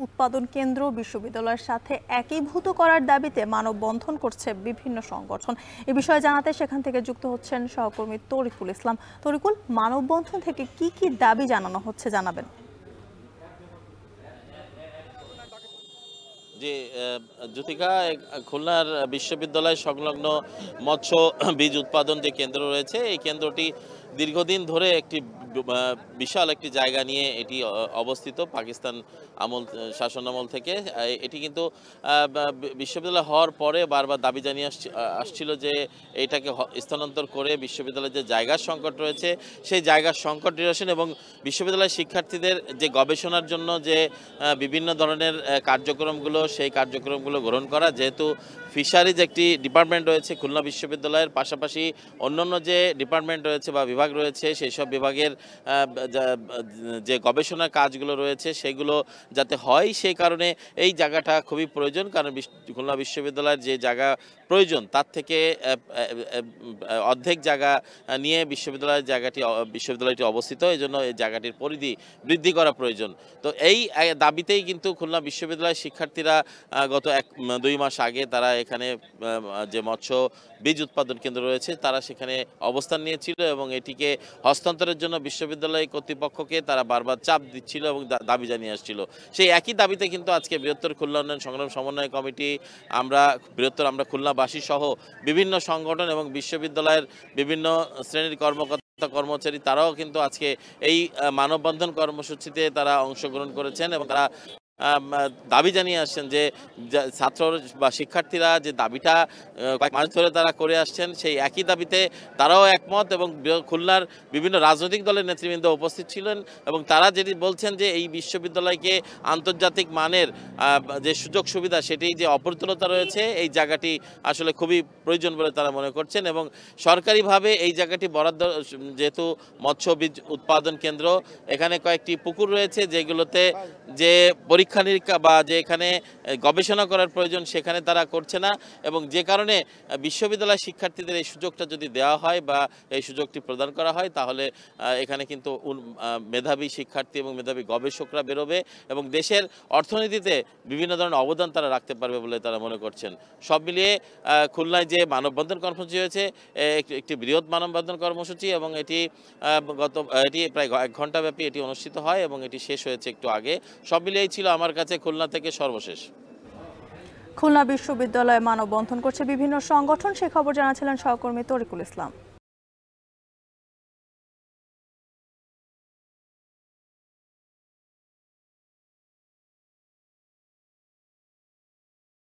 উৎপাদন কেন্দ্র বিশ্ববিদ্যালয়ের সাথে একীভূত করার দাবিতে মানববন্ধন করছে বিভিন্ন সংগঠন। এ বিষয়ে জানাতে সেখান থেকে যুক্ত হচ্ছেন সহকর্মী তরিকুল ইসলাম। তরিকুল, মানববন্ধন থেকে কি কি দাবি জানানো হচ্ছে জানাবেন? জি, জ্যোতিকা, খুলনার বিশ্ববিদ্যালয় সংলগ্ন মৎস্য বীজ উৎপাদন যে কেন্দ্র রয়েছে, এই কেন্দ্রটি দীর্ঘদিন ধরে একটি বিশাল একটি জায়গা নিয়ে এটি অবস্থিত পাকিস্তান শাসনামল থেকে। এটি কিন্তু বিশ্ববিদ্যালয় হওয়ার পরে বারবার দাবি জানিয়ে আসছিল যে এটাকে স্থানান্তর করে বিশ্ববিদ্যালয়ের যে জায়গার সংকট রয়েছে সেই জায়গার সংকট নিরসন এবং বিশ্ববিদ্যালয়ের শিক্ষার্থীদের যে গবেষণার জন্য যে বিভিন্ন ধরনের কার্যক্রমগুলো সেই কার্যক্রমগুলো গ্রহণ করা। যেহেতু ফিশারিজ একটি ডিপার্টমেন্ট রয়েছে খুলনা বিশ্ববিদ্যালয়ের, পাশাপাশি অন্যান্য যে ডিপার্টমেন্ট রয়েছে বা বিভাগ রয়েছে সেই সব বিভাগের যে গবেষণার কাজগুলো রয়েছে সেগুলো যাতে হয়, সেই কারণে এই জায়গাটা খুবই প্রয়োজন। কারণ খুলনা বিশ্ববিদ্যালয়ের যে জায়গা প্রয়োজন তার থেকে অর্ধেক জায়গা নিয়ে বিশ্ববিদ্যালয়টি অবস্থিত। এই জন্য এই জায়গাটির পরিধি বৃদ্ধি করা প্রয়োজন। তো এই দাবিতেই কিন্তু খুলনা বিশ্ববিদ্যালয়ের শিক্ষার্থীরা গত 2 মাস আগে তারা এখানে যে মৎস্য বীজ উৎপাদন কেন্দ্র রয়েছে তারা সেখানে অবস্থান নিয়েছিল এবং এটিকে হস্তান্তরের জন্য বিশ্ববিদ্যালয় কর্তৃপক্ষকে তারা বারবার চাপ দিচ্ছিল এবং দাবি জানিয়ে আসছিল। সেই একই দাবিতে কিন্তু আজকে বৃহত্তর খুলনা উন্নয়ন সংগ্রাম সমন্বয় কমিটি, আমরা খুলনাবাসী সহ বিভিন্ন সংগঠন এবং বিশ্ববিদ্যালয়ের বিভিন্ন শ্রেণীর কর্মচারী তারাও কিন্তু আজকে এই মানববন্ধন কর্মসূচিতে তারা অংশগ্রহণ করেছেন এবং তারা দাবি জানিয়ে আসছেন যে ছাত্র বা শিক্ষার্থীরা যে দাবিটা কয়েক মাস ধরে তারা করে আসছেন সেই একই দাবিতে তারাও একমত এবং খুলনার বিভিন্ন রাজনৈতিক দলের নেতৃবৃন্দ উপস্থিত ছিলেন এবং তারা যেটি বলছেন যে এই বিশ্ববিদ্যালয়কে আন্তর্জাতিক মানের যে সুযোগ সুবিধা সেটি যে অপ্রতুলতা রয়েছে এই জায়গাটি আসলে খুবই প্রয়োজন বলে তারা মনে করছেন এবং সরকারিভাবে এই জায়গাটি বরাদ্দ, যেহেতু মৎস্য বীজ উৎপাদন কেন্দ্র, এখানে কয়েকটি পুকুর রয়েছে যেগুলোতে যে পরীক্ষা নিরীক্ষা বা যে এখানে গবেষণা করার প্রয়োজন সেখানে তারা করছে না এবং যে কারণে বিশ্ববিদ্যালয় শিক্ষার্থীদের এই সুযোগটা যদি দেওয়া হয় বা এই সুযোগটি প্রদান করা হয় তাহলে এখানে কিন্তু মেধাবী শিক্ষার্থী এবং মেধাবী গবেষকরা বেরোবে এবং দেশের অর্থনীতিতে বিভিন্ন ধরনের অবদান তারা রাখতে পারবে বলে তারা মনে করছেন। সব মিলিয়ে খুলনায় যে মানববন্ধন কর্মসূচি হয়েছে একটি বৃহৎ মানববন্ধন কর্মসূচি এবং এটি প্রায় 1 ঘন্টা ব্যাপী এটি অনুষ্ঠিত হয় এবং এটি শেষ হয়েছে একটু আগে। সব মিলিয়েই ছিল আমার কাছে খুলনা থেকে সর্বশেষ। খুলনা বিশ্ববিদ্যালয়ে মানববন্ধন করছে বিভিন্ন সংগঠন, সে খবর জানাচ্ছিলেন সহকর্মী তরিকুল ইসলাম।